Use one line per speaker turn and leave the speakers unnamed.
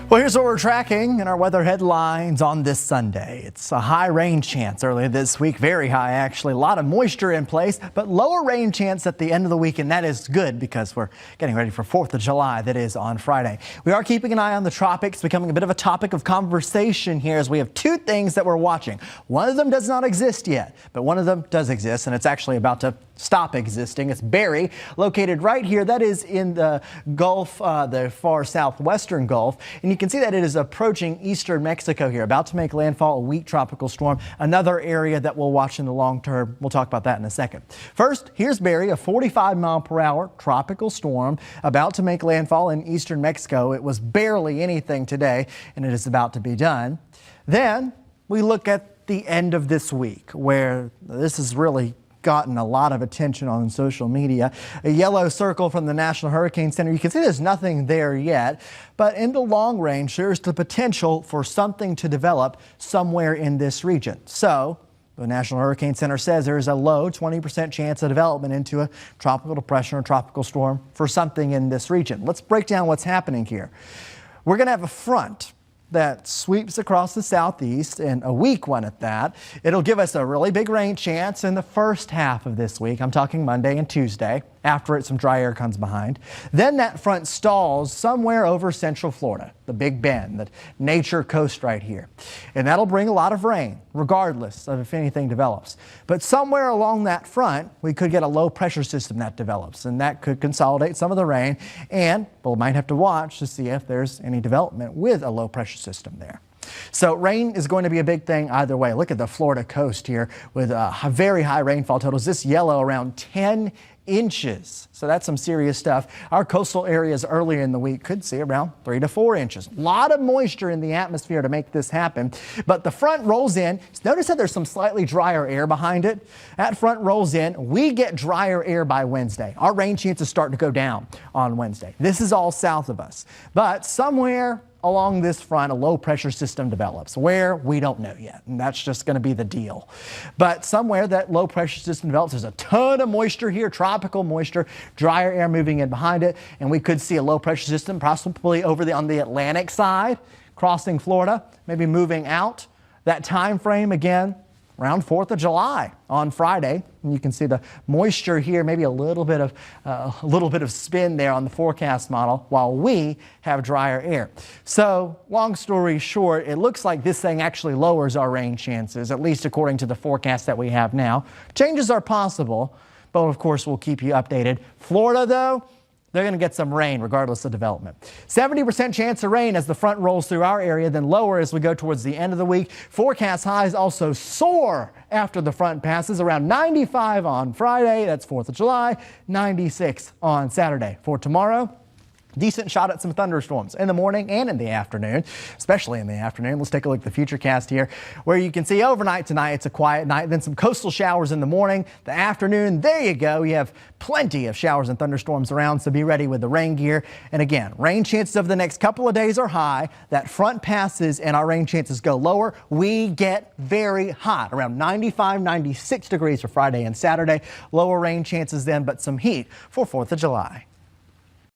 Well, here's what we're tracking in our weather headlines on this Sunday. It's a high rain chance early this week, very high actually. A lot of moisture in place, but lower rain chance at the end of the week, and that is good because we're getting ready for 4th of July. That is on Friday. We are keeping an eye on the tropics, becoming a bit of a topic of conversation here as we have two things that we're watching. One of them does not exist yet, but one of them does exist, and it's actually about to stop existing. It's Barry, located right here. That is in the Gulf, the far southwestern Gulf. And you can see that it is approaching eastern Mexico here, about to make landfall, a weak tropical storm. Another area that we'll watch in the long term. We'll talk about that in a second. First, here's Barry, a 45-mile-per-hour tropical storm about to make landfall in eastern Mexico. It was barely anything today, and it is about to be done. Then we look at the end of this week, where this is really gotten a lot of attention on social media. A yellow circle from the National Hurricane Center. You can see there's nothing there yet, but in the long range, there's the potential for something to develop somewhere in this region. So the National Hurricane Center says there's a low 20% chance of development into a tropical depression or tropical storm for something in this region. Let's break down what's happening here. We're going to have a front that sweeps across the southeast, and a weak one at that. It'll give us a really big rain chance in the first half of this week. I'm talking Monday and Tuesday. After it, some dry air comes behind. Then that front stalls somewhere over central Florida, the Big Bend, the nature coast right here. And that'll bring a lot of rain, regardless of if anything develops. But somewhere along that front, we could get a low pressure system that develops, and that could consolidate some of the rain. And we might have to watch to see if there's any development with a low pressure system there. So rain is going to be a big thing either way. Look at the Florida coast here with very high rainfall totals. This yellow around 10 inches. So that's some serious stuff. Our coastal areas earlier in the week could see around 3 to 4 inches. A lot of moisture in the atmosphere to make this happen. But the front rolls in. Notice that there's some slightly drier air behind it. That front rolls in. We get drier air by Wednesday. Our rain chances start to go down on Wednesday. This is all south of us. But somewhere along this front, a low pressure system develops. Where, we don't know yet, and that's just going to be the deal. But somewhere that low pressure system develops, there's a ton of moisture here, tropical moisture, drier air moving in behind it, and we could see a low pressure system possibly over on the Atlantic side, crossing Florida, maybe moving out. That time frame again, around 4th of July on Friday. And you can see the moisture here, maybe a little bit of spin there on the forecast model while we have drier air. So long story short, it looks like this thing actually lowers our rain chances, at least according to the forecast that we have now. Changes are possible, but of course we'll keep you updated. Florida though, they're going to get some rain regardless of development. 70% chance of rain as the front rolls through our area, then lower as we go towards the end of the week. Forecast highs also soar after the front passes, around 95 on Friday. That's 4th of July, 96 on Saturday. For tomorrow, decent shot at some thunderstorms in the morning and in the afternoon, especially in the afternoon. Let's take a look at the futurecast here, where you can see overnight tonight, it's a quiet night, then some coastal showers in the morning. The afternoon, there you go. You have plenty of showers and thunderstorms around, so be ready with the rain gear. And again, rain chances over the next couple of days are high. That front passes and our rain chances go lower. We get very hot, around 95, 96 degrees for Friday and Saturday. Lower rain chances then, but some heat for 4th of July.